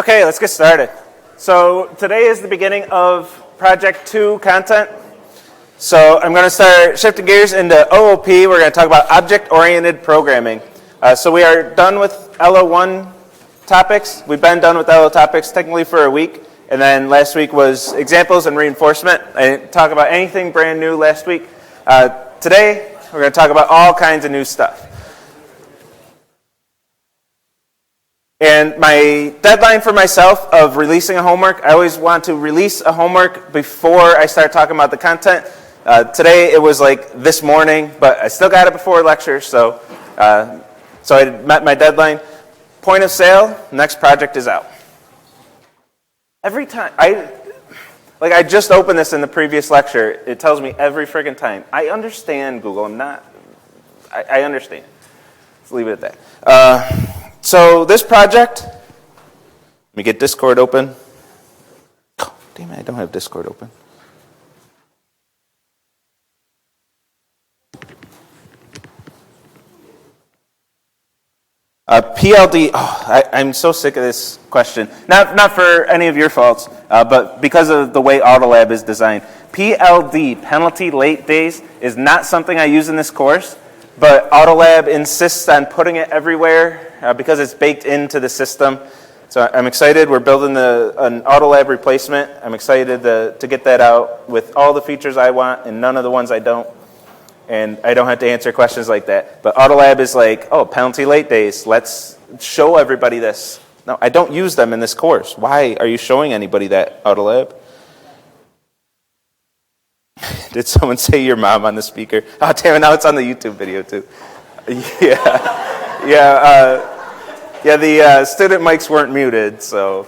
Okay, let's get started. So today is the beginning of Project 2 content. So I'm going to start shifting gears into OOP. We're going to talk about object-oriented programming. So we are done with LO1 topics. We've been done with LO topics technically for a week. And then last week was examples and reinforcement. I didn't talk about anything brand new last week. Today, we're going to talk about all kinds of new stuff. And my deadline for myself of releasing a homework, I always want to release a homework before I start talking about the content. Today it was like this morning, but I still got it before lecture, so I met my deadline. Point of sale, next project is out. Every time, I just opened this in the previous lecture, it tells me every friggin' time. I understand, Google, I understand. Let's leave it at that. So this project, let me get Discord open. Oh, damn it, I don't have Discord open. PLD, I'm so sick of this question. Not for any of your faults, but because of the way Autolab is designed. PLD, penalty late days, is not something I use in this course, but Autolab insists on putting it everywhere because it's baked into the system. So I'm excited. We're building an Autolab replacement. I'm excited to get that out with all the features I want and none of the ones I don't. And I don't have to answer questions like that. But Autolab is like, oh, penalty late days. Let's show everybody this. No, I don't use them in this course. Why are you showing anybody that, Autolab? Did someone say your mom on the speaker? Oh, damn it, now it's on the YouTube video, too. The student mics weren't muted, so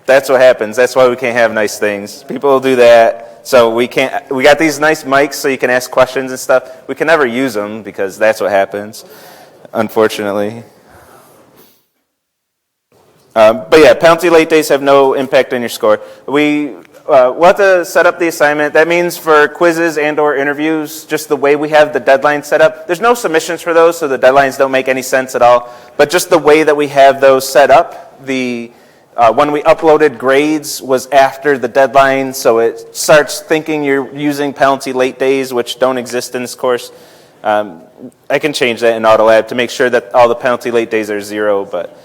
that's what happens. That's why we can't have nice things. People will do that, so we got these nice mics so you can ask questions and stuff. We can never use them because that's what happens, unfortunately. But yeah, penalty late days have no impact on your score. We'll have to set up the assignment. That means for quizzes and or interviews, just the way we have the deadline set up. There's no submissions for those, so the deadlines don't make any sense at all. But just the way that we have those set up, when we uploaded grades was after the deadline, so it starts thinking you're using penalty late days, which don't exist in this course. I can change that in Autolab to make sure that all the penalty late days are 0, but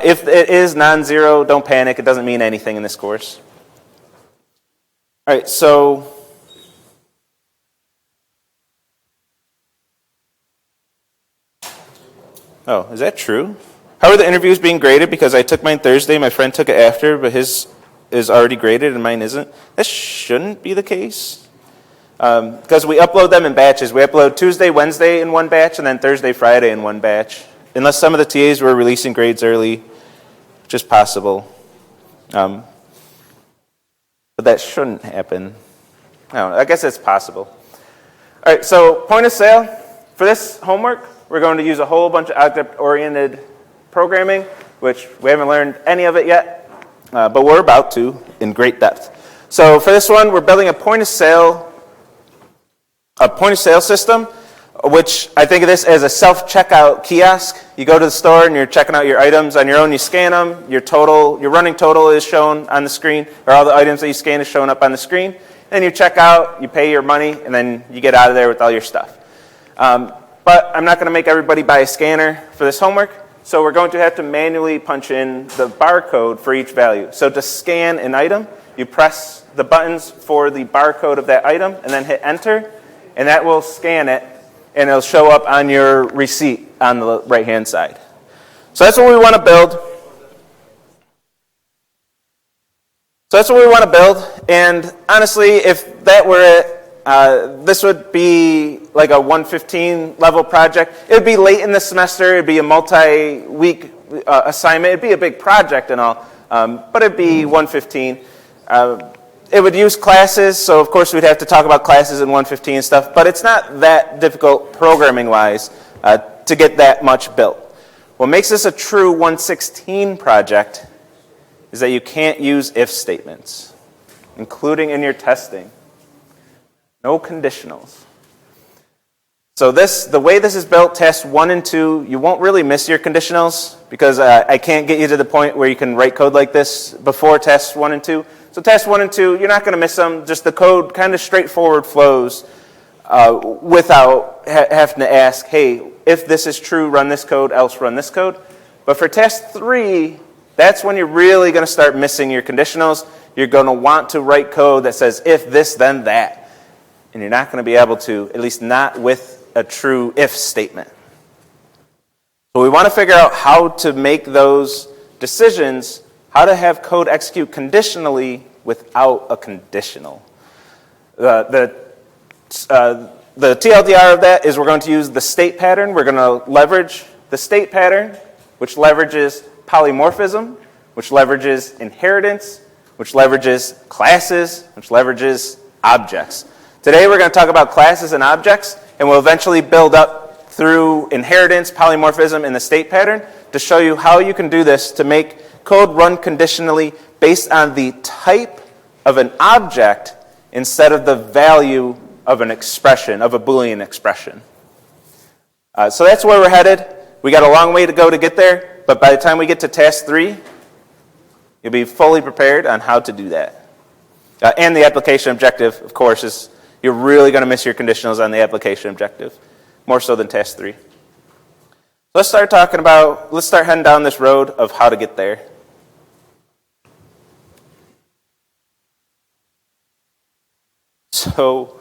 if it is non-zero, don't panic. It doesn't mean anything in this course. All right, so is that true? How are the interviews being graded? Because I took mine Thursday, my friend took it after, but his is already graded and mine isn't. That shouldn't be the case. Because we upload them in batches. We upload Tuesday, Wednesday in one batch, and then Thursday, Friday in one batch. Unless some of the TAs were releasing grades early, which is possible. But that shouldn't happen. I guess it's possible. All right, so point of sale. For this homework, we're going to use a whole bunch of object-oriented programming, which we haven't learned any of it yet, but we're about to in great depth. So for this one, we're building a point of sale system, which I think of this as a self-checkout kiosk. You go to the store and you're checking out your items on your own. You scan them. Your running total is shown on the screen, or all the items that you scan is shown up on the screen. Then you check out, you pay your money, and then you get out of there with all your stuff. But I'm not going to make everybody buy a scanner for this homework, so we're going to have to manually punch in the barcode for each value. So to scan an item, you press the buttons for the barcode of that item, and then hit enter, and that will scan it. And it'll show up on your receipt on the right-hand side. So that's what we want to build. And honestly, if that were it, this would be like a 115 level project. It would be late in the semester. It would be a multi-week assignment. It would be a big project and all, but it would be 115. It would use classes, so of course we'd have to talk about classes in 115 and stuff, but it's not that difficult programming-wise to get that much built. What makes this a true 116 project is that you can't use if statements, including in your testing. No conditionals. So the way this is built, tests 1 and 2, you won't really miss your conditionals because I can't get you to the point where you can write code like this before tests 1 and 2. So tests 1 and 2, you're not going to miss them. Just the code kind of straightforward flows without having to ask, hey, if this is true, run this code, else run this code. But for test 3, that's when you're really going to start missing your conditionals. You're going to want to write code that says if this, then that. And you're not going to be able to, at least not with a true if statement. So we want to figure out how to make those decisions, how to have code execute conditionally without a conditional. The TLDR of that is we're going to use the state pattern. We're going to leverage the state pattern, which leverages polymorphism, which leverages inheritance, which leverages classes, which leverages objects. Today we're going to talk about classes and objects, and we'll eventually build up through inheritance, polymorphism, and the state pattern to show you how you can do this to make code run conditionally based on the type of an object instead of the value of an expression, of a Boolean expression. So that's where we're headed. We got a long way to go to get there, but by the time we get to task 3, you'll be fully prepared on how to do that. And the application objective, of course, is you're really going to miss your conditionals on the application objective, more so than task 3. Let's start heading down this road of how to get there. So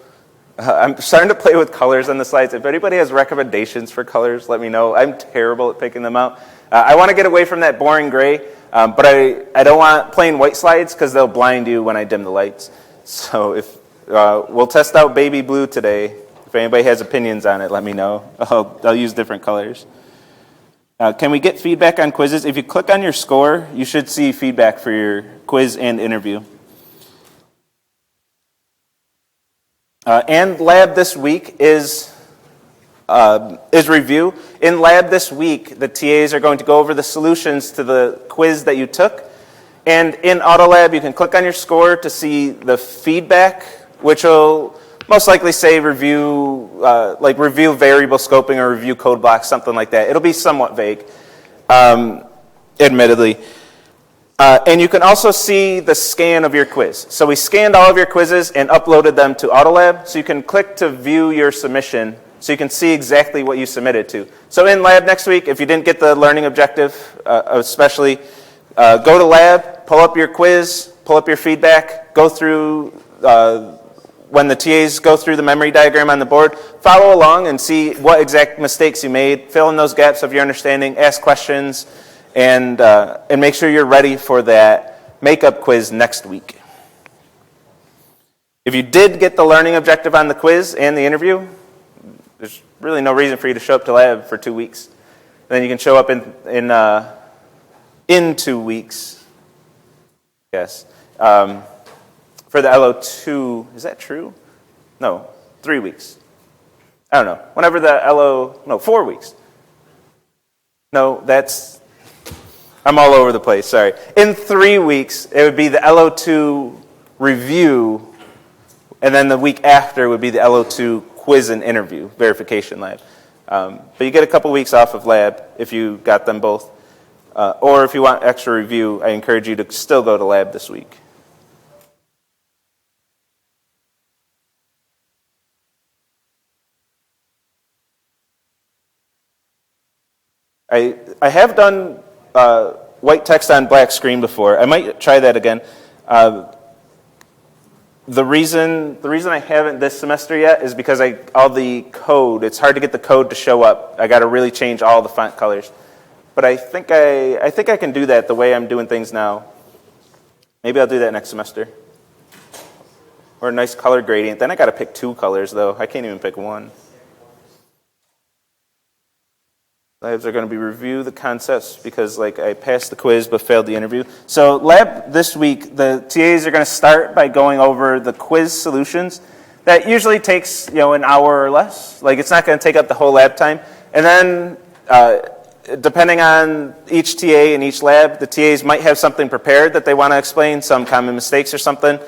I'm starting to play with colors on the slides. If anybody has recommendations for colors, let me know. I'm terrible at picking them out. I want to get away from that boring gray, but I don't want plain white slides because they'll blind you when I dim the lights. So if we'll test out baby blue today. If anybody has opinions on it, let me know. I'll use different colors. Can we get feedback on quizzes? If you click on your score, you should see feedback for your quiz and interview. And lab this week is review. In lab this week, the TAs are going to go over the solutions to the quiz that you took. And in AutoLab, you can click on your score to see the feedback, which will most likely say review variable scoping or review code blocks, something like that. It'll be somewhat vague, admittedly. And you can also see the scan of your quiz. So we scanned all of your quizzes and uploaded them to AutoLab. So you can click to view your submission so you can see exactly what you submitted to. So in lab next week, if you didn't get the learning objective, especially, go to lab, pull up your quiz, pull up your feedback, go through, when the TAs go through the memory diagram on the board, follow along and see what exact mistakes you made, fill in those gaps of your understanding, ask questions, and make sure you're ready for that makeup quiz next week. If you did get the learning objective on the quiz and the interview, there's really no reason for you to show up to lab for 2 weeks. Then you can show up in 2 weeks, yes. For the LO2, is that true? No, 3 weeks. I don't know. Whenever the 4 weeks. No, I'm all over the place, sorry. In 3 weeks, it would be the LO2 review, and then the week after would be the LO2 quiz and interview, verification lab. But you get a couple weeks off of lab if you got them both. Or if you want extra review, I encourage you to still go to lab this week. I have done white text on black screen before. I might try that again. The reason I haven't this semester yet is because all the code, it's hard to get the code to show up. I got to really change all the font colors. But I think I can do that the way I'm doing things now. Maybe I'll do that next semester. Or a nice color gradient. Then I got to pick 2 colors though. I can't even pick 1. Labs are going to be review the concepts because I passed the quiz but failed the interview. So lab this week, the TAs are going to start by going over the quiz solutions. That usually takes an hour or less. It's not going to take up the whole lab time. And then depending on each TA and each lab, the TAs might have something prepared that they want to explain, some common mistakes or something,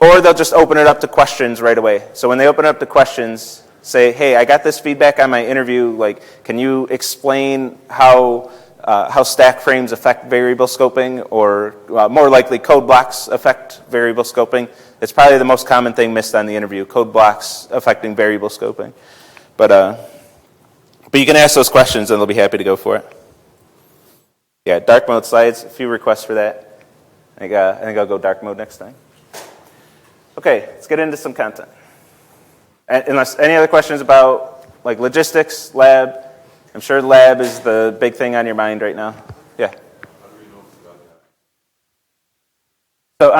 or they'll just open it up to questions right away. So when they open it up to questions, Say, hey, I got this feedback on my interview. Like, can you explain how stack frames affect variable scoping, or more likely code blocks affect variable scoping? It's probably the most common thing missed on the interview, code blocks affecting variable scoping. But you can ask those questions and they'll be happy to go for it. Yeah, dark mode slides, a few requests for that. I think I'll go dark mode next time. Okay, let's get into some content. Unless any other questions about like logistics, lab. I'm sure lab is the big thing on your mind right now. Yeah. So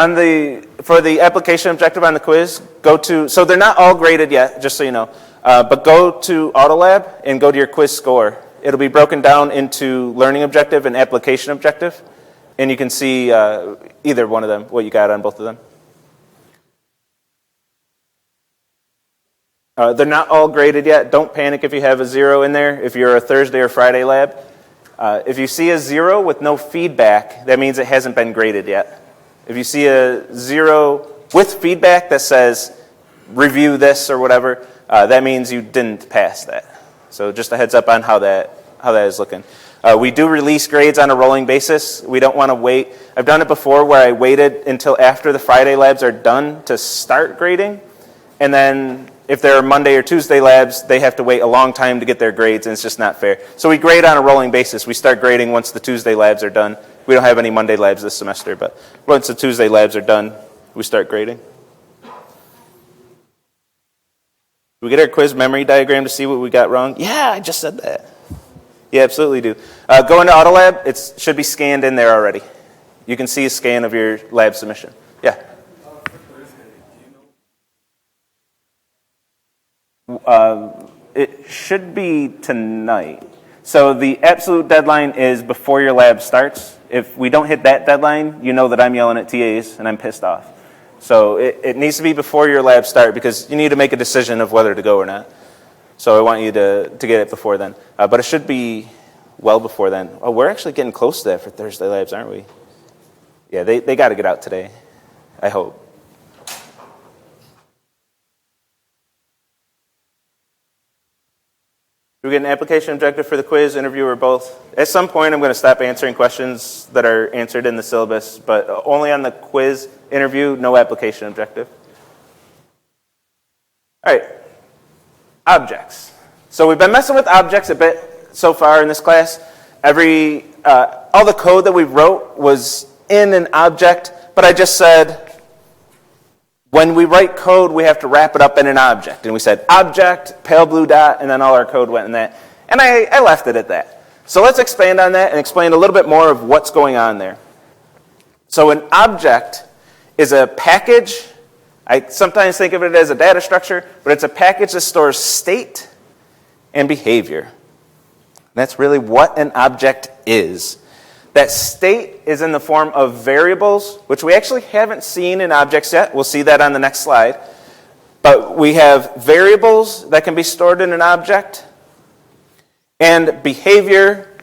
for the application objective on the quiz, so they're not all graded yet, just so you know, but go to AutoLab and go to your quiz score. It'll be broken down into learning objective and application objective, and you can see either one of them, what you got on both of them. They're not all graded yet. Don't panic if you have a 0 in there, if you're a Thursday or Friday lab. If you see a 0 with no feedback, that means it hasn't been graded yet. If you see a 0 with feedback that says, review this or whatever, that means you didn't pass that. So just a heads up on how that is looking. We do release grades on a rolling basis. We don't want to wait. I've done it before where I waited until after the Friday labs are done to start grading, and then if they're Monday or Tuesday labs, they have to wait a long time to get their grades, and it's just not fair. So we grade on a rolling basis. We start grading once the Tuesday labs are done. We don't have any Monday labs this semester, but once the Tuesday labs are done, we start grading. We get our quiz memory diagram to see what we got wrong? Yeah, I just said that. Yeah, absolutely do. Go into AutoLab. It should be scanned in there already. You can see a scan of your lab submission. Yeah. It should be tonight. So the absolute deadline is before your lab starts. If we don't hit that deadline, you know that I'm yelling at TAs and I'm pissed off. So it needs to be before your lab start because you need to make a decision of whether to go or not. So I want you to get it before then. But it should be well before then. Oh, we're actually getting close to that for Thursday labs, aren't we? Yeah, they got to get out today, I hope. Do we get an application objective for the quiz, interview, or both? At some point, I'm going to stop answering questions that are answered in the syllabus, but only on the quiz, interview, no application objective. All right, objects. So we've been messing with objects a bit so far in this class. All the code that we wrote was in an object, but I just said, when we write code, we have to wrap it up in an object. And we said object, pale blue dot, and then all our code went in that. And I left it at that. So let's expand on that and explain a little bit more of what's going on there. So an object is a package. I sometimes think of it as a data structure, but it's a package that stores state and behavior. That's really what an object is. That state is in the form of variables, which we actually haven't seen in objects yet. We'll see that on the next slide. But we have variables that can be stored in an object, and behavior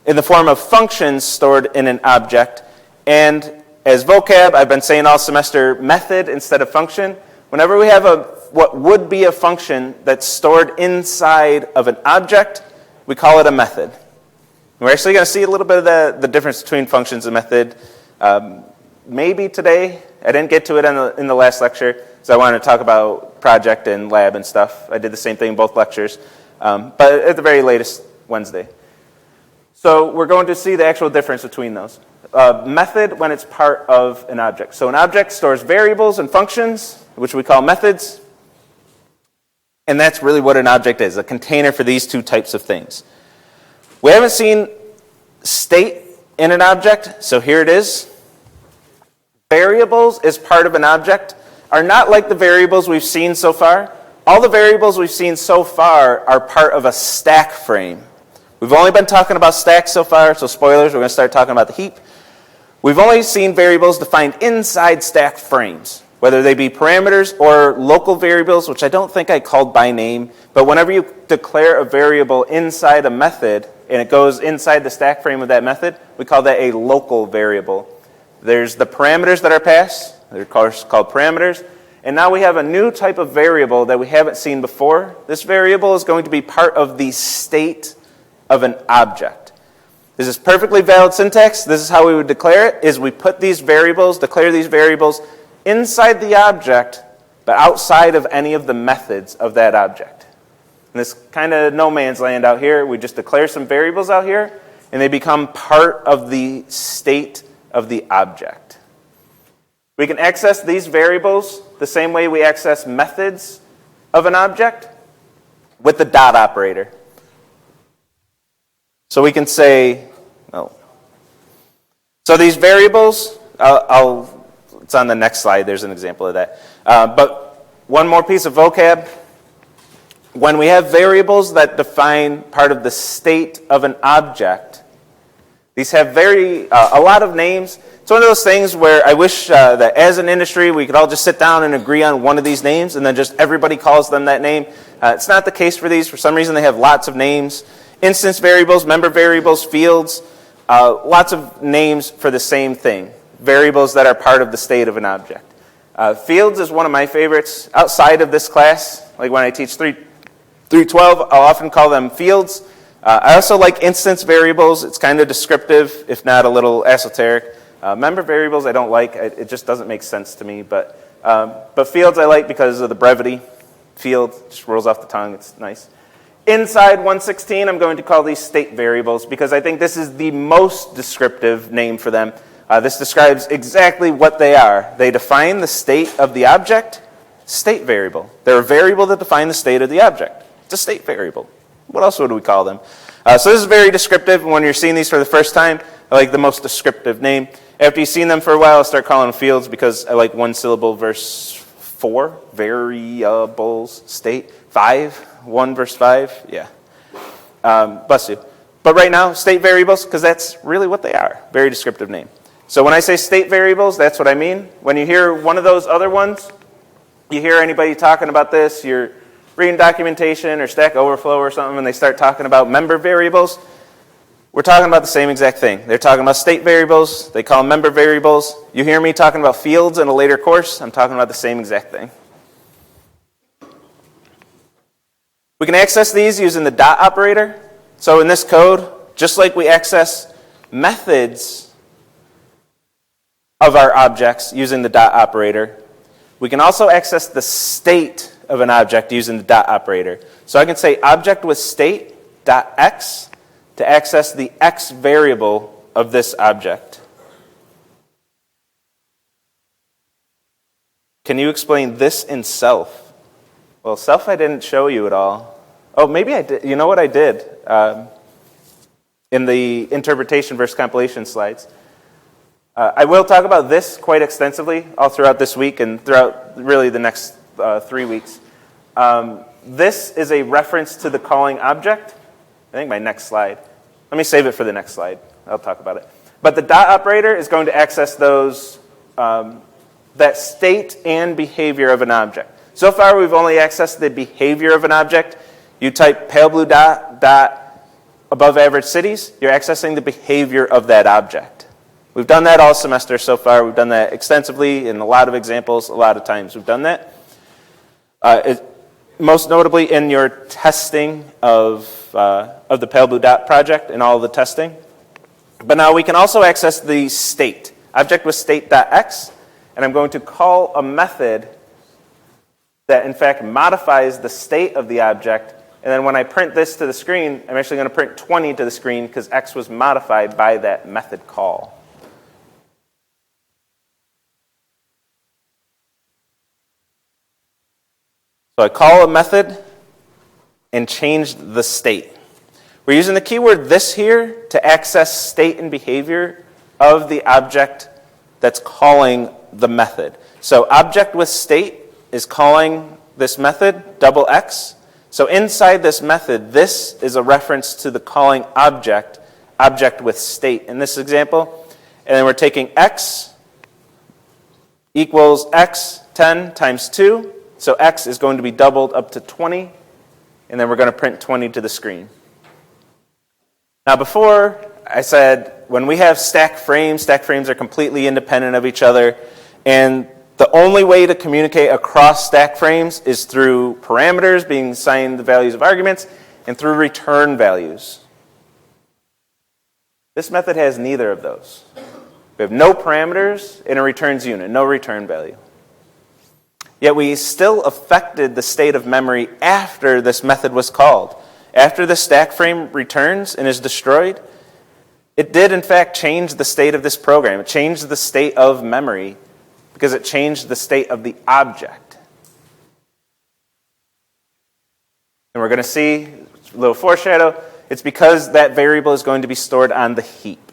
in the form of functions stored in an object. And as vocab, I've been saying all semester, method instead of function. Whenever we have what would be a function that's stored inside of an object, we call it a method. We're actually going to see a little bit of the difference between functions and method. Maybe today. I didn't get to it in the last lecture, so I wanted to talk about project and lab and stuff. I did the same thing in both lectures, but at the very latest, Wednesday. So we're going to see the actual difference between those. Method when it's part of an object. So an object stores variables and functions, which we call methods, and that's really what an object is, a container for these two types of things. We haven't seen state in an object, so here it is. Variables as part of an object are not like the variables we've seen so far. All the variables we've seen so far are part of a stack frame. We've only been talking about stacks so far, so spoilers, we're going to start talking about the heap. We've only seen variables defined inside stack frames, whether they be parameters or local variables, which I don't think I called by name, but whenever you declare a variable inside a method and it goes inside the stack frame of that method, we call that a local variable. There's the parameters that are passed, they're called parameters, And now we have a new type of variable that we haven't seen before. This variable is going to be part of the state of an object. This is perfectly valid syntax. This is how we would declare it, is we put these variables, declare these variables inside the object, but outside of any of the methods of that object. And this kind of no man's land out here. We just declare some variables out here, and they become part of the state of the object. We can access these variables the same way we access methods of an object with the dot operator. So we can say, so these variables, it's on the next slide, there's an example of that. But one more piece of vocab. When we have variables that define part of the state of an object, these have a lot of names. It's one of those things where I wish that as an industry we could all just sit down and agree on one of these names and then just everybody calls them that name. It's not the case for these. For some reason they have lots of names. Instance variables, member variables, fields, lots of names for the same thing. Variables that are part of the state of an object. Fields is one of my favorites. Outside of this class, like when I teach 312, I'll often call them fields. I also like instance variables. It's kind of descriptive, if not a little esoteric. Member variables I don't like. It just doesn't make sense to me. But fields I like because of the brevity. Field just rolls off the tongue. It's nice. Inside 116, I'm going to call these state variables because I think this is the most descriptive name for them. This describes exactly what they are. They define the state of the object, state variable. They're a variable that define the state of the object. It's a state variable. What else would we call them? So this is very descriptive. When you're seeing these for the first time, I like the most descriptive name. After you've seen them for a while, I'll start calling them fields because I like one syllable verse 4, variables, state, 5. 1 verse 5, yeah. Bless you. But right now, state variables, because that's really what they are. Very descriptive name. So when I say state variables, that's what I mean. When you hear one of those other ones, you hear anybody talking about this, you're reading documentation or Stack Overflow or something, and they start talking about member variables, we're talking about the same exact thing. They're talking about state variables. They call them member variables. You hear me talking about fields in a later course, I'm talking about the same exact thing. We can access these using the dot operator. So in this code, just like we access methods of our objects using the dot operator, we can also access the state of an object using the dot operator. So I can say object with state dot x to access the x variable of this object. Can you explain this in self? Well, self I didn't show you at all. Oh, maybe I did. You know what I did? In the interpretation versus compilation slides. I will talk about this quite extensively all throughout this week and throughout really the next 3 weeks. This is a reference to the calling object. I think my next slide. Let me save it for the next slide. I'll talk about it. But the dot operator is going to access those, that state and behavior of an object. So far, we've only accessed the behavior of an object. You type pale blue dot, dot, above average cities, you're accessing the behavior of that object. We've done that all semester so far. We've done that extensively in a lot of examples, a lot of times we've done that. Most notably in your testing of the pale blue dot project and all of the testing. But now we can also access the state, object with state.x, and I'm going to call a method that in fact modifies the state of the object, and then when I print this to the screen, I'm actually going to print 20 to the screen because x was modified by that method call. So I call a method and change the state. We're using the keyword this here to access state and behavior of the object that's calling the method. So object with state is calling this method, double x. So inside this method, this is a reference to the calling object, object with state in this example. And then we're taking x equals x 10 times 2. So x is going to be doubled up to 20. And then we're going to print 20 to the screen. Now before, I said when we have stack frames are completely independent of each other. And The only way to communicate across stack frames is through parameters being assigned the values of arguments and through return values. This method has neither of those. We have no parameters and a returns unit, no return value. Yet we still affected the state of memory after this method was called. After the stack frame returns and is destroyed, it did in fact change the state of this program. It changed the state of memory because it changed the state of the object. And we're going to see, a little foreshadow, it's because that variable is going to be stored on the heap.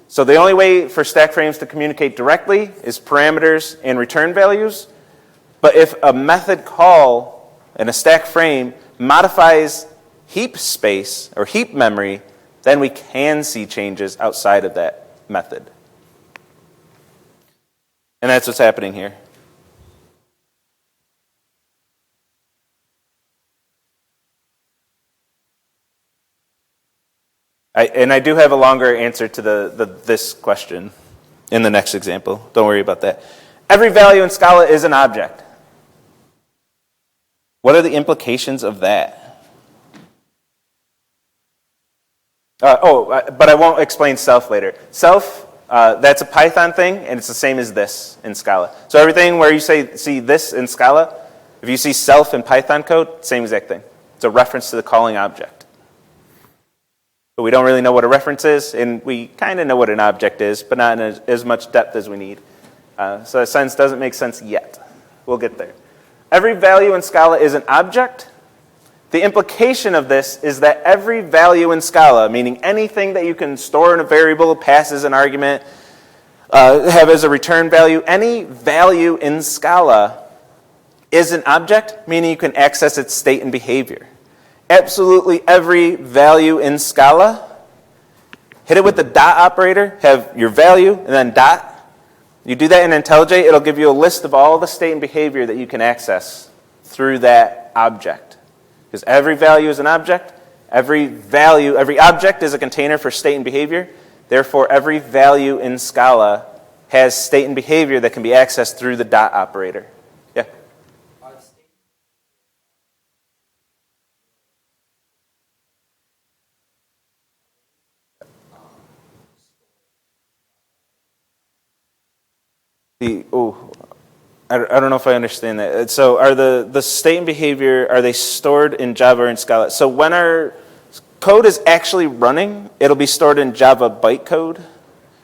So the only way for stack frames to communicate directly is parameters and return values. But if a method call in a stack frame modifies heap space or heap memory, then we can see changes outside of that method. And that's what's happening here. I do have a longer answer to this question in the next example. Don't worry about that. Every value in Scala is an object. What are the implications of that? But I won't explain self later. Self, that's a Python thing, and it's the same as this in Scala. So everything where you see this in Scala, if you see self in Python code, same exact thing. It's a reference to the calling object. But we don't really know what a reference is, and we kind of know what an object is, but not in as much depth as we need. So a sentence doesn't make sense yet. We'll get there. Every value in Scala is an object. The implication of this is that every value in Scala, meaning anything that you can store in a variable, pass as an argument, have as a return value, any value in Scala is an object, meaning you can access its state and behavior. Absolutely every value in Scala, hit it with the dot operator, have your value, and then dot. You do that in IntelliJ, it'll give you a list of all the state and behavior that you can access through that object. Because every value is an object, every object is a container for state and behavior. Therefore, every value in Scala has state and behavior that can be accessed through the dot operator. Yeah? I don't know if I understand that. So are the state and behavior, are they stored in Java or in Scala? So when our code is actually running, it'll be stored in Java bytecode.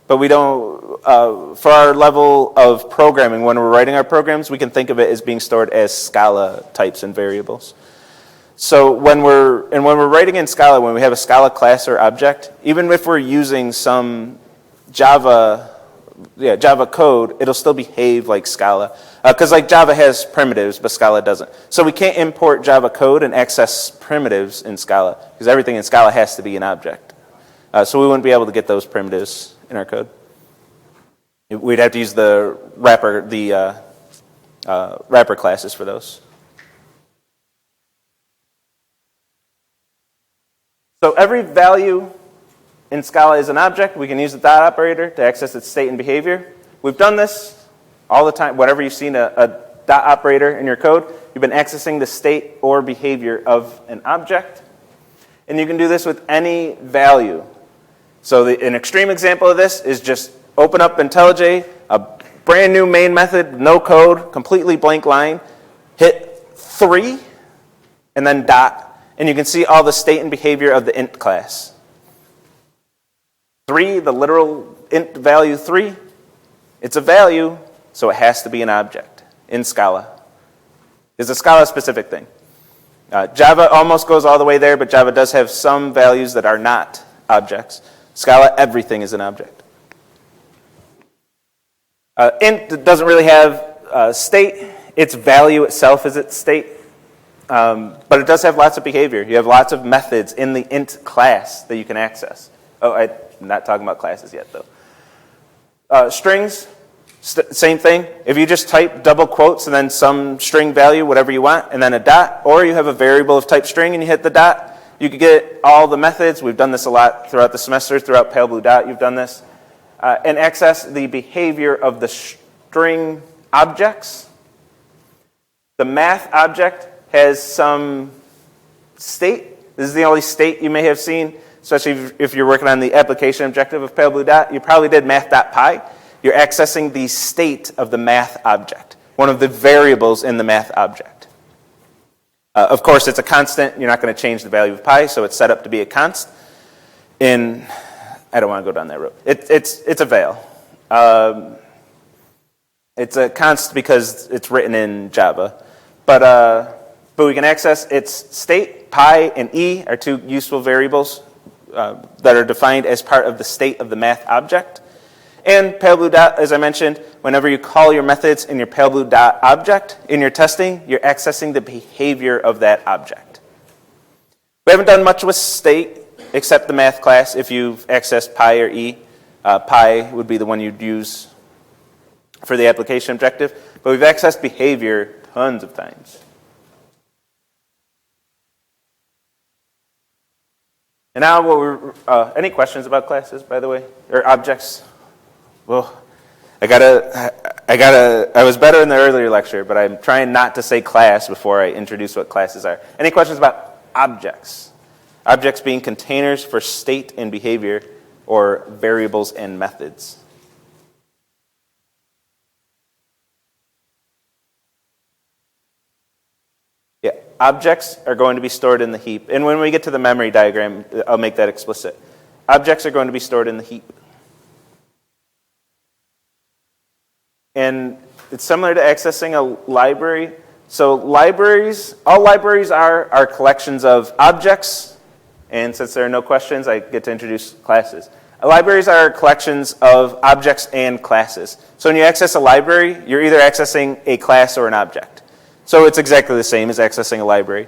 But we don't, for our level of programming, when we're writing our programs, we can think of it as being stored as Scala types and variables. So when we're writing in Scala, when we have a Scala class or object, even if we're using some Java code, it'll still behave like Scala. Because like Java has primitives, but Scala doesn't. So we can't import Java code and access primitives in Scala, because everything in Scala has to be an object. So we wouldn't be able to get those primitives in our code. We'd have to use the wrapper classes for those. So every value in Scala is an object. We can use the dot operator to access its state and behavior. We've done this all the time. Whenever you've seen a dot operator in your code, you've been accessing the state or behavior of an object. And you can do this with any value. So an extreme example of this is just open up IntelliJ, a brand new main method, no code, completely blank line, hit 3, and then dot, and you can see all the state and behavior of the int class. 3, the literal int value 3, it's a value, so it has to be an object in Scala. It's a Scala-specific thing. Java almost goes all the way there, but Java does have some values that are not objects. Scala, everything is an object. Int doesn't really have state. Its value itself is its state. But it does have lots of behavior. You have lots of methods in the int class that you can access. Oh, I'm not talking about classes yet, though. Strings, same thing. If you just type double quotes and then some string value, whatever you want, and then a dot, or you have a variable of type string and you hit the dot, you could get all the methods. We've done this a lot throughout the semester, throughout Pale Blue Dot, you've done this. And access the behavior of the string objects. The math object has some state. This is the only state you may have seen, especially if you're working on the application objective of Pale Blue Dot. You probably did math.py. You're accessing the state of the math object, one of the variables in the math object. Of course, it's a constant. You're not going to change the value of pi, so it's set up to be a const. I don't want to go down that road. It's a val. It's a const because it's written in Java. But we can access its state. Pi and e are two useful variables that are defined as part of the state of the math object. And Pale Blue Dot, as I mentioned, whenever you call your methods in your Pale Blue Dot object in your testing, you're accessing the behavior of that object. We haven't done much with state except the math class. If you've accessed pi or e, pi would be the one you'd use for the application objective. But we've accessed behavior tons of times. And now, any questions about classes, by the way, or objects? Well, I was better in the earlier lecture, but I'm trying not to say class before I introduce what classes are. Any questions about objects? Objects being containers for state and behavior, or variables and methods. Yeah, objects are going to be stored in the heap. And when we get to the memory diagram, I'll make that explicit. Objects are going to be stored in the heap. And it's similar to accessing a library. So libraries, all libraries are collections of objects. And since there are no questions, I get to introduce classes. Libraries are collections of objects and classes. So when you access a library, you're either accessing a class or an object. So it's exactly the same as accessing a library.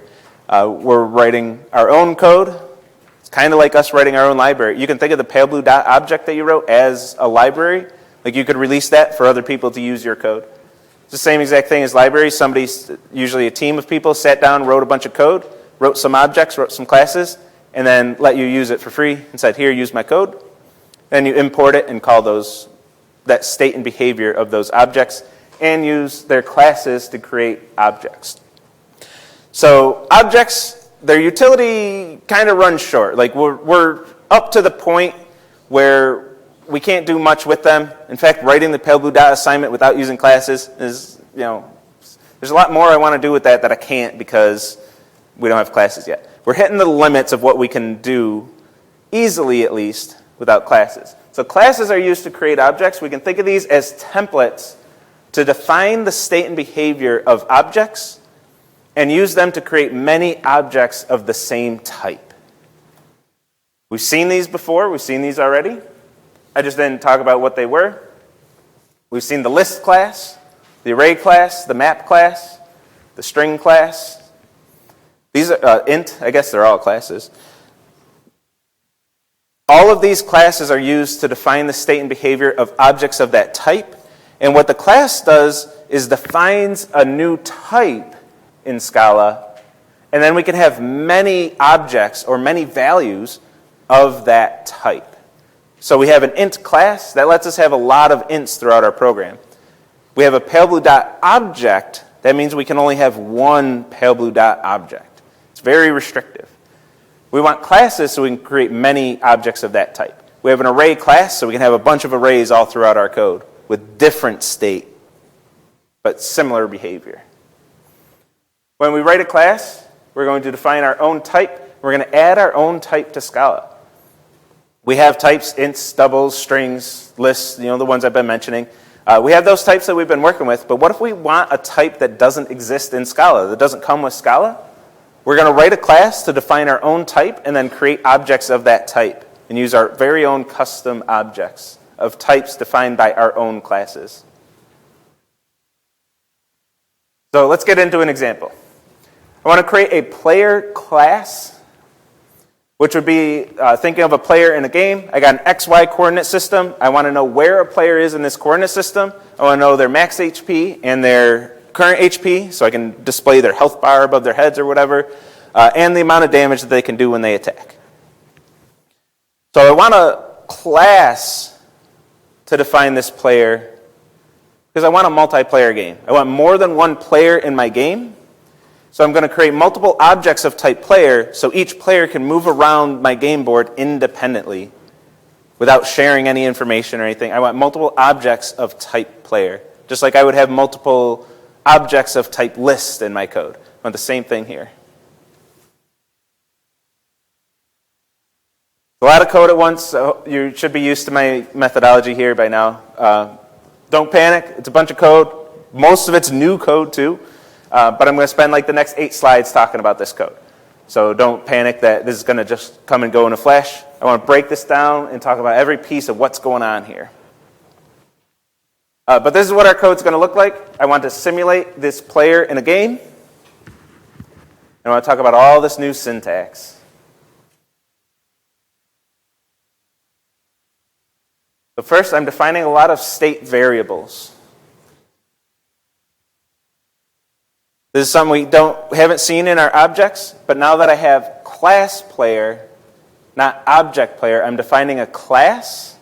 We're writing our own code. It's kind of like us writing our own library. You can think of the Pale Blue Dot object that you wrote as a library. Like you could release that for other people to use your code. It's the same exact thing as libraries. Somebody, usually a team of people, sat down, wrote a bunch of code, wrote some objects, wrote some classes, and then let you use it for free and said, here, use my code. Then you import it and call that state and behavior of those objects and use their classes to create objects. So objects, their utility kind of runs short. Like we're up to the point where we can't do much with them. In fact, writing the Pale Blue Dot assignment without using classes is, there's a lot more I want to do with that I can't because we don't have classes yet. We're hitting the limits of what we can do, easily at least, without classes. So classes are used to create objects. We can think of these as templates to define the state and behavior of objects and use them to create many objects of the same type. We've seen these before. We've seen these already. I just didn't talk about what they were. We've seen the list class, the array class, the map class, the string class. These are int, I guess they're all classes. All of these classes are used to define the state and behavior of objects of that type. And what the class does is defines a new type in Scala. And then we can have many objects or many values of that type. So we have an int class that lets us have a lot of ints throughout our program. We have a Pale Blue Dot object. That means we can only have one Pale Blue Dot object. It's very restrictive. We want classes so we can create many objects of that type. We have an array class so we can have a bunch of arrays all throughout our code with different state, but similar behavior. When we write a class, we're going to define our own type. We're going to add our own type to Scala. We have types, ints, doubles, strings, lists, the ones I've been mentioning. We have those types that we've been working with, but what if we want a type that doesn't exist in Scala, that doesn't come with Scala? We're going to write a class to define our own type and then create objects of that type and use our very own custom objects of types defined by our own classes. So let's get into an example. I want to create a player class, which would be thinking of a player in a game. I got an XY coordinate system. I want to know where a player is in this coordinate system. I want to know their max HP and their current HP, so I can display their health bar above their heads or whatever, and the amount of damage that they can do when they attack. So I want a class to define this player Because I want a multiplayer game. I want more than one player in my game. So I'm going to create multiple objects of type player so each player can move around my game board independently without sharing any information or anything. I want multiple objects of type player, just like I would have multiple objects of type list in my code. I want the same thing here. A lot of code at once, so you should be used to my methodology here by now. Don't panic, it's a bunch of code. Most of it's new code too, but I'm going to spend like the next 8 slides talking about this code. So don't panic that this is going to just come and go in a flash. I want to break this down and talk about every piece of what's going on here. But this is what our code's going to look like. I want to simulate this player in a game. And I want to talk about all this new syntax. So first, I'm defining a lot of state variables. This is something we haven't seen in our objects, but now that I have class player, not object player, I'm defining a class,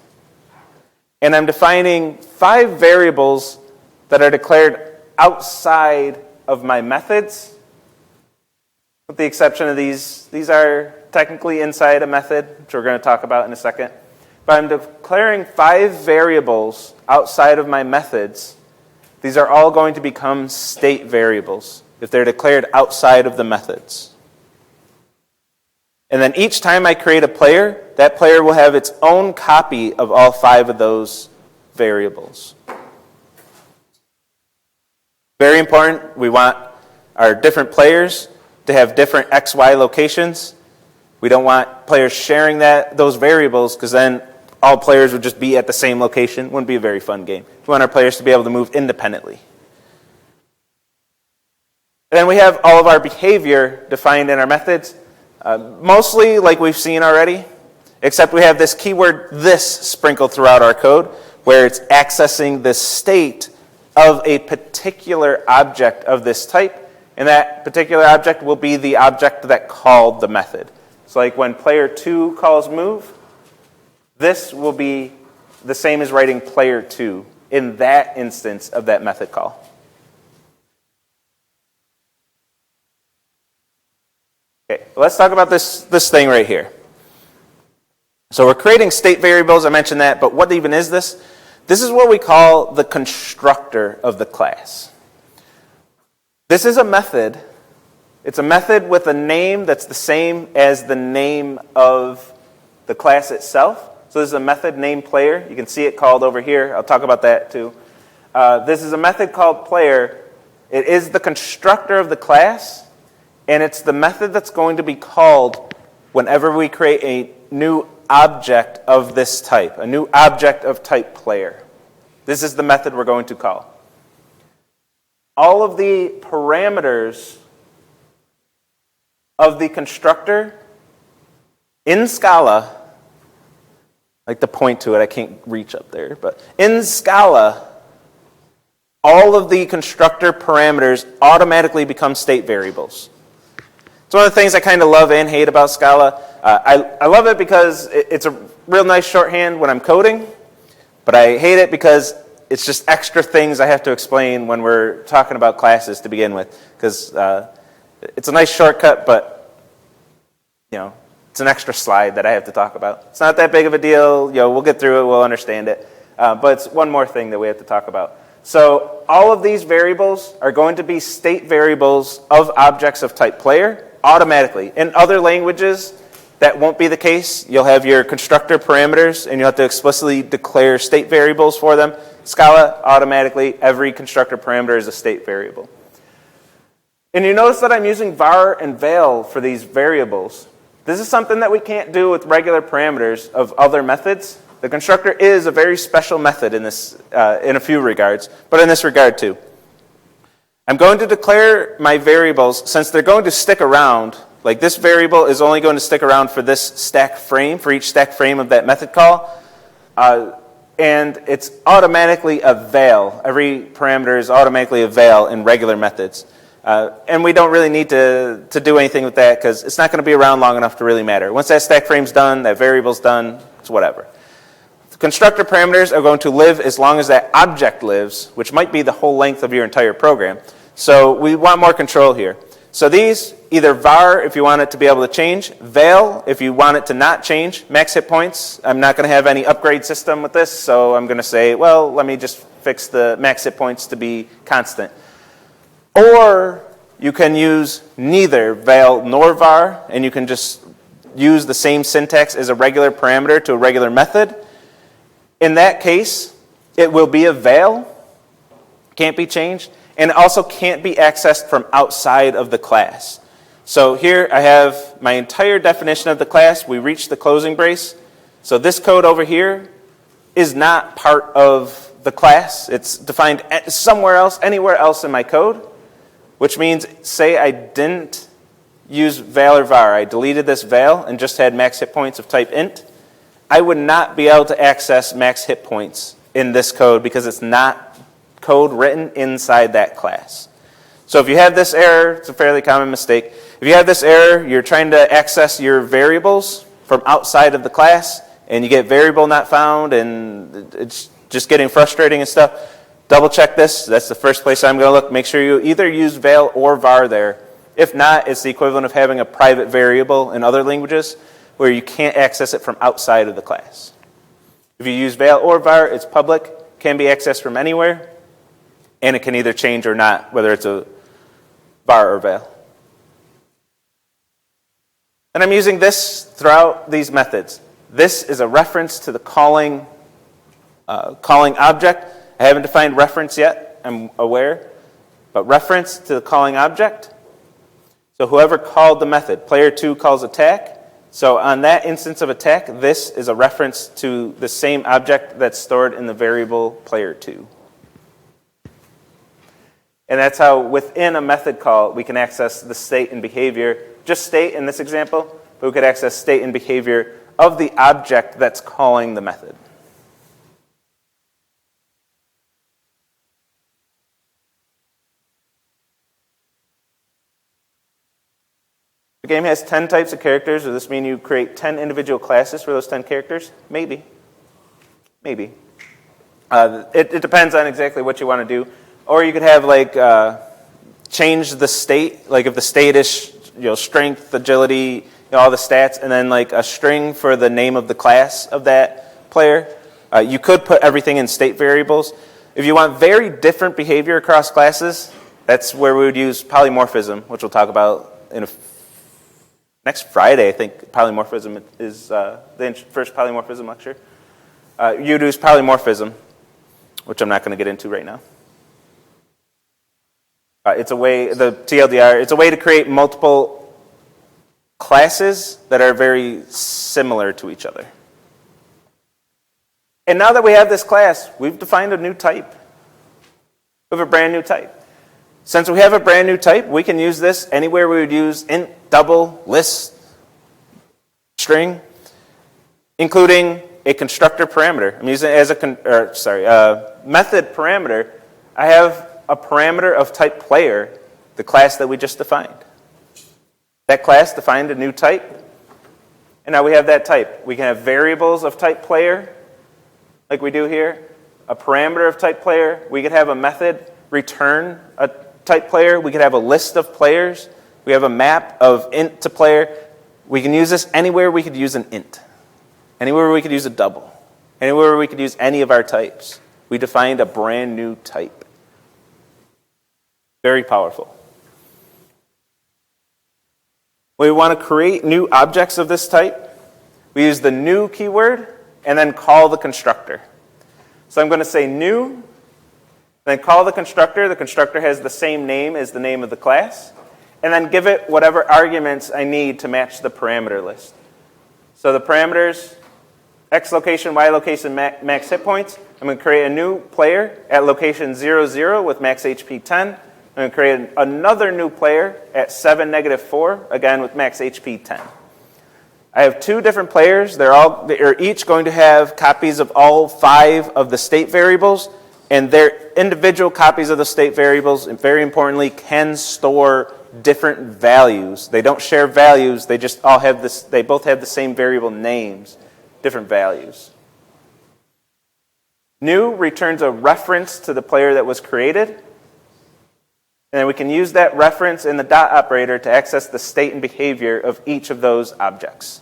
and I'm defining 5 variables that are declared outside of my methods. With the exception of these are technically inside a method, which we're going to talk about in a second. But I'm declaring 5 variables outside of my methods. These are all going to become state variables if they're declared outside of the methods. And then each time I create a player, that player will have its own copy of all 5 of those variables. Very important, we want our different players to have different XY locations. We don't want players sharing those variables because then all players would just be at the same location. Wouldn't be a very fun game. We want our players to be able to move independently. And then we have all of our behavior defined in our methods, mostly like we've seen already, except we have this keyword this sprinkled throughout our code where it's accessing the state of a particular object of this type, and that particular object will be the object that called the method. So like when player 2 calls move, this will be the same as writing player 2 in that instance of that method call. Okay, let's talk about this thing right here. So we're creating state variables, I mentioned that, but what even is this? This is what we call the constructor of the class. This is a method. It's a method with a name that's the same as the name of the class itself. So this is a method named player. You can see it called over here. I'll talk about that too. This is a method called player. It is the constructor of the class, and it's the method that's going to be called whenever we create a new object of this type, a new object of type player. This is the method we're going to call. All of the parameters of the constructor in Scala, I like to point to it, I can't reach up there, but in Scala, all of the constructor parameters automatically become state variables. It's one of the things I kind of love and hate about Scala. I love it because it's a real nice shorthand when I'm coding, but I hate it because it's just extra things I have to explain when we're talking about classes to begin with, because it's a nice shortcut, but it's an extra slide that I have to talk about. It's not that big of a deal. We'll get through it. We'll understand it. But it's one more thing that we have to talk about. So all of these variables are going to be state variables of objects of type player automatically. In other languages, that won't be the case. You'll have your constructor parameters, and you'll have to explicitly declare state variables for them. Scala, automatically, every constructor parameter is a state variable. And you notice that I'm using var and val for these variables. This is something that we can't do with regular parameters of other methods. The constructor is a very special method in this, in a few regards, but in this regard too. I'm going to declare my variables, since they're going to stick around, like this variable is only going to stick around for this stack frame, for each stack frame of that method call, and it's automatically a val. Every parameter is automatically a val in regular methods. And we don't really need to do anything with that because it's not going to be around long enough to really matter. Once that stack frame's done, that variable's done, it's whatever. Constructor parameters are going to live as long as that object lives, which might be the whole length of your entire program. So we want more control here. So these, either var if you want it to be able to change, val if you want it to not change, max hit points. I'm not going to have any upgrade system with this, so I'm going to say, well, let me just fix the max hit points to be constant. Or you can use neither val nor var, and you can just use the same syntax as a regular parameter to a regular method. In that case, it will be a val, can't be changed, and it also can't be accessed from outside of the class. So here I have my entire definition of the class. We reached the closing brace. So this code over here is not part of the class. It's defined somewhere else, anywhere else in my code, which means, say I didn't use val or var. I deleted this val and just had max hit points of type int. I would not be able to access max hit points in this code because it's not code written inside that class. So if you have this error, it's a fairly common mistake. If you have this error, you're trying to access your variables from outside of the class, and you get variable not found, and it's just getting frustrating and stuff, double check this. That's the first place I'm going to look. Make sure you either use val or var there. If not, it's the equivalent of having a private variable in other languages where you can't access it from outside of the class. If you use val or var, it's public, can be accessed from anywhere, and it can either change or not, whether it's a var or val. And I'm using this throughout these methods. This is a reference to the calling object. I haven't defined reference yet, I'm aware, but reference to the calling object. So whoever called the method, player 2 calls attack. So on that instance of attack, this is a reference to the same object that's stored in the variable player 2. And that's how within a method call we can access the state and behavior, just state in this example, but we could access state and behavior of the object that's calling the method. The game has 10 types of characters. Does this mean you create 10 individual classes for those 10 characters? Maybe. Maybe. It depends on exactly what you want to do. Or you could have change the state, like if the state is strength, agility, all the stats, and then like a string for the name of the class of that player. You could put everything in state variables. If you want very different behavior across classes, that's where we would use polymorphism, which we'll talk about in next Friday. I think polymorphism is the first polymorphism lecture. You'd use polymorphism, which I'm not going to get into right now. It's a way, the TLDR, it's a way to create multiple classes that are very similar to each other. And now that we have this class, we've defined a new type. We have a brand new type. Since we have a brand new type, we can use this anywhere we would use int, double, list, string, including a constructor parameter. I'm using it as a method parameter. I have a parameter of type player, the class that we just defined. That class defined a new type, and now we have that type. We can have variables of type player, like we do here, a parameter of type player. We could have a method return a type player. We could have a list of players. We have a map of int to player. We can use this anywhere we could use an int, anywhere we could use a double, anywhere we could use any of our types. We defined a brand new type. Very powerful. We want to create new objects of this type. We use the new keyword and then call the constructor. So I'm going to say new, then call the constructor. The constructor has the same name as the name of the class, and then give it whatever arguments I need to match the parameter list. So the parameters, X location, Y location, max hit points. I'm going to create a new player at location 0, 0 with max HP 10. I'm going to create another new player at 7, -4, again with max HP 10. I have two different players. They're each going to have copies of all 5 of the state variables, and their individual copies of the state variables, and very importantly, can store different values. They don't share values. They just all have this. They both have the same variable names, different values. New returns a reference to the player that was created. And then we can use that reference in the dot operator to access the state and behavior of each of those objects.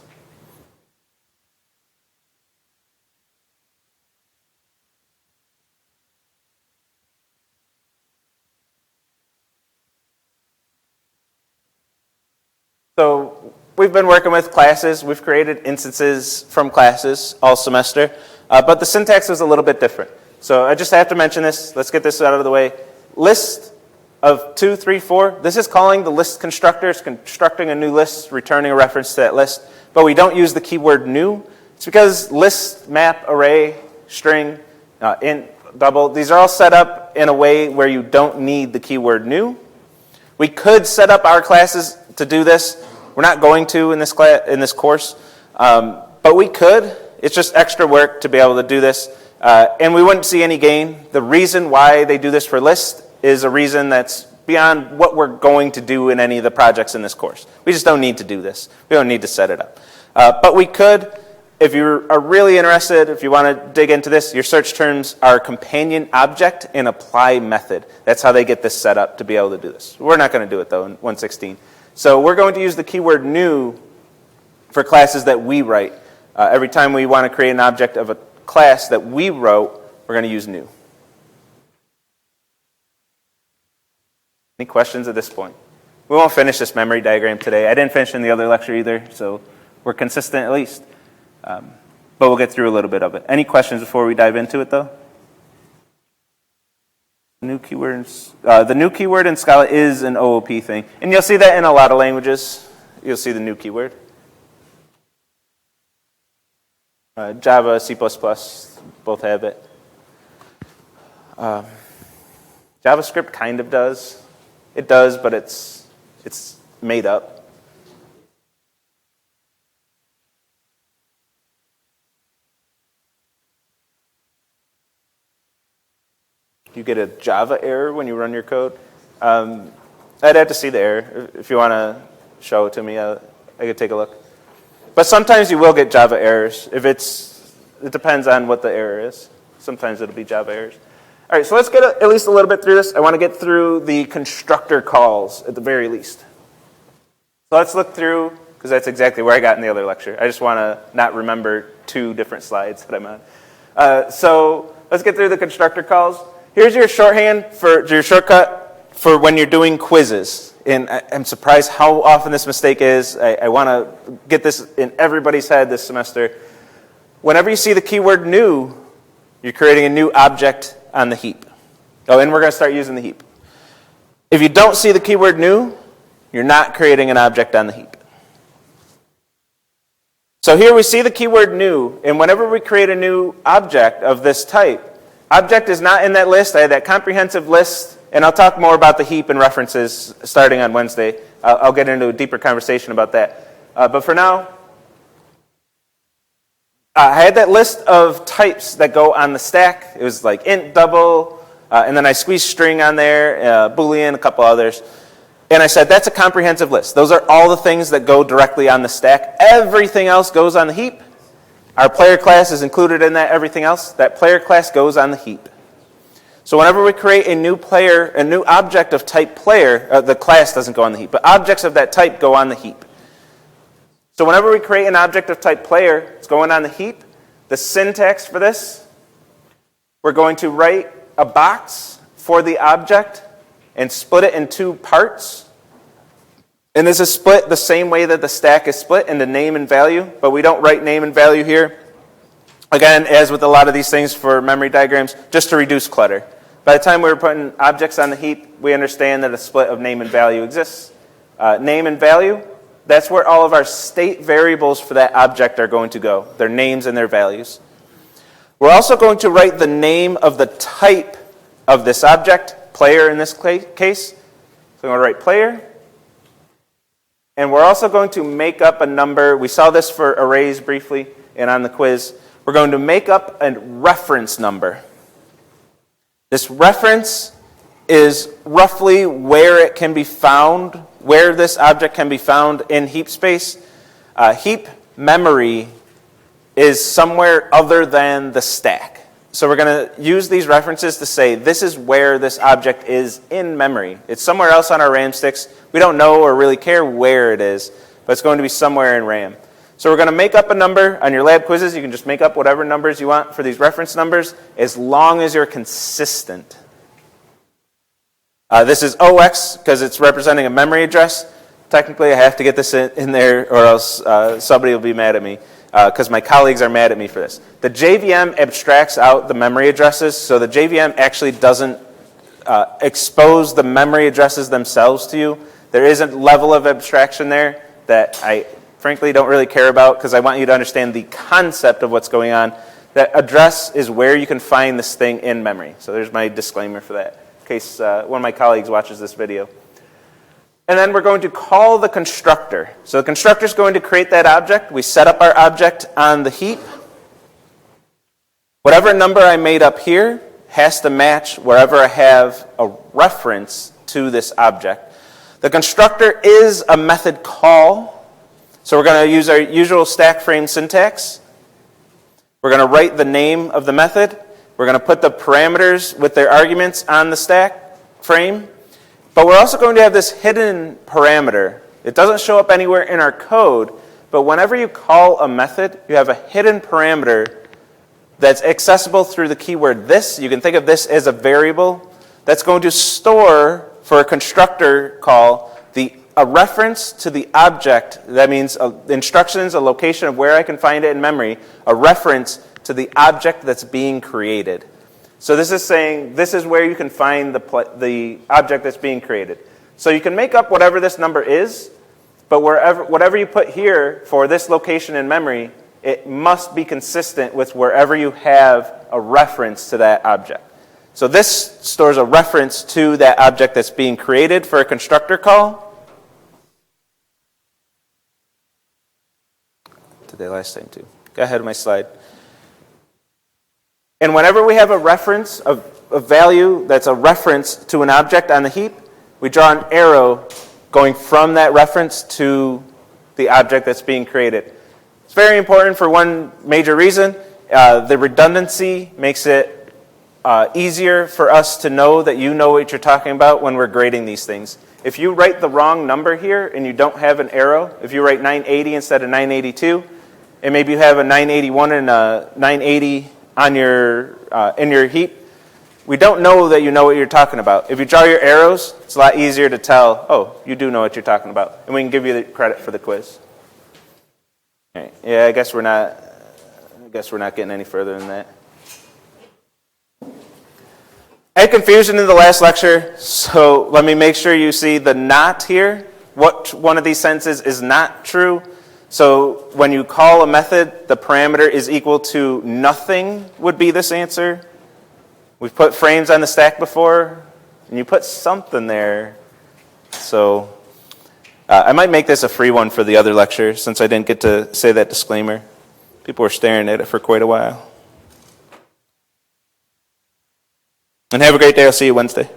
So we've been working with classes. We've created instances from classes all semester. But the syntax is a little bit different. So I just have to mention this. Let's get this out of the way. List of 2, 3, 4. This is calling the list constructor. It's constructing a new list, returning a reference to that list. But we don't use the keyword new. It's because list, map, array, string, int, double, these are all set up in a way where you don't need the keyword new. We could set up our classes to do this. We're not going to in this course, but we could. It's just extra work to be able to do this, and we wouldn't see any gain. The reason why they do this for list is a reason that's beyond what we're going to do in any of the projects in this course. We just don't need to do this. We don't need to set it up. But we could, if you are really interested, if you want to dig into this, your search terms are companion object and apply method. That's how they get this set up to be able to do this. We're not going to do it, though, in 116. So we're going to use the keyword new for classes that we write. Every time we want to create an object of a class that we wrote, we're going to use new. Any questions at this point? We won't finish this memory diagram today. I didn't finish in the other lecture either, so we're consistent at least. But we'll get through a little bit of it. Any questions before we dive into it, though? New keywords. The new keyword in Scala is an OOP thing. And you'll see that in a lot of languages. You'll see the new keyword. Java, C++, both have it. JavaScript kind of does. It does, but it's made up. You get a Java error when you run your code. I'd have to see the error. If you want to show it to me, I could take a look. But sometimes you will get Java errors. It depends on what the error is. Sometimes it'll be Java errors. All right, so let's get at least a little bit through this. I want to get through the constructor calls at the very least. So let's look through, because that's exactly where I got in the other lecture. I just want to not remember 2 different slides that I'm on. So let's get through the constructor calls. Here's your shortcut for when you're doing quizzes. And I'm surprised how often this mistake is. I want to get this in everybody's head this semester. Whenever you see the keyword new, you're creating a new object on the heap. Oh, and we're going to start using the heap. If you don't see the keyword new, you're not creating an object on the heap. So here we see the keyword new, and whenever we create a new object of this type, object is not in that list. I had that comprehensive list, and I'll talk more about the heap and references starting on Wednesday. I'll get into a deeper conversation about that. But for now, I had that list of types that go on the stack. It was like int, double, and then I squeezed string on there, Boolean, a couple others. And I said, that's a comprehensive list. Those are all the things that go directly on the stack. Everything else goes on the heap. Our player class is included in that, everything else. That player class goes on the heap. So whenever we create a new player, a new object of type player, the class doesn't go on the heap, but objects of that type go on the heap. So whenever we create an object of type player, it's going on the heap. The syntax for this, we're going to write a box for the object and split it in 2 parts. And this is split the same way that the stack is split into name and value, but we don't write name and value here. Again, as with a lot of these things for memory diagrams, just to reduce clutter. By the time we were putting objects on the heap, we understand that a split of name and value exists. Name and value, that's where all of our state variables for that object are going to go, their names and their values. We're also going to write the name of the type of this object, player in this case. So I'm going to write player. And we're also going to make up a number. We saw this for arrays briefly and on the quiz. We're going to make up a reference number. This reference is roughly where it can be found, where this object can be found in heap space. Heap memory is somewhere other than the stack. So we're going to use these references to say this is where this object is in memory. It's somewhere else on our RAM sticks. We don't know or really care where it is, but it's going to be somewhere in RAM. So we're going to make up a number. On your lab quizzes, you can just make up whatever numbers you want for these reference numbers as long as you're consistent. This is OX because it's representing a memory address. Technically, I have to get this in there or else somebody will be mad at me because my colleagues are mad at me for this. The JVM abstracts out the memory addresses, so the JVM actually doesn't expose the memory addresses themselves to you. There is a level of abstraction there that I frankly don't really care about because I want you to understand the concept of what's going on. That address is where you can find this thing in memory. So there's my disclaimer for that, in case one of my colleagues watches this video. And then we're going to call the constructor. So the constructor is going to create that object. We set up our object on the heap. Whatever number I made up here has to match wherever I have a reference to this object. The constructor is a method call. So we're going to use our usual stack frame syntax. We're going to write the name of the method. We're going to put the parameters with their arguments on the stack frame. But we're also going to have this hidden parameter. It doesn't show up anywhere in our code, but whenever you call a method, you have a hidden parameter that's accessible through the keyword this. You can think of this as a variable that's going to store, for a constructor call, a reference to the object. That means instructions, a location of where I can find it in memory, a reference to the object that's being created. So this is saying this is where you can find the object that's being created. So you can make up whatever this number is, but whatever you put here for this location in memory, it must be consistent with wherever you have a reference to that object. So this stores a reference to that object that's being created for a constructor call. Did they last time too? Go ahead with my slide. And whenever we have a reference, a value that's a reference to an object on the heap, we draw an arrow going from that reference to the object that's being created. It's very important for one major reason. The redundancy makes it easier for us to know that you know what you're talking about when we're grading these things. If you write the wrong number here and you don't have an arrow, if you write 980 instead of 982, and maybe you have a 981 and a 980 on in your heap, we don't know that you know what you're talking about. If you draw your arrows, it's a lot easier to tell, oh, you do know what you're talking about. And we can give you the credit for the quiz. Okay. Yeah, I guess we're not getting any further than that. I had confusion in the last lecture, so let me make sure you see the not here. What one of these sentences is not true? So when you call a method, the parameter is equal to nothing would be this answer. We've put frames on the stack before, and you put something there. So I might make this a free one for the other lecture since I didn't get to say that disclaimer. People were staring at it for quite a while. And have a great day. I'll see you Wednesday.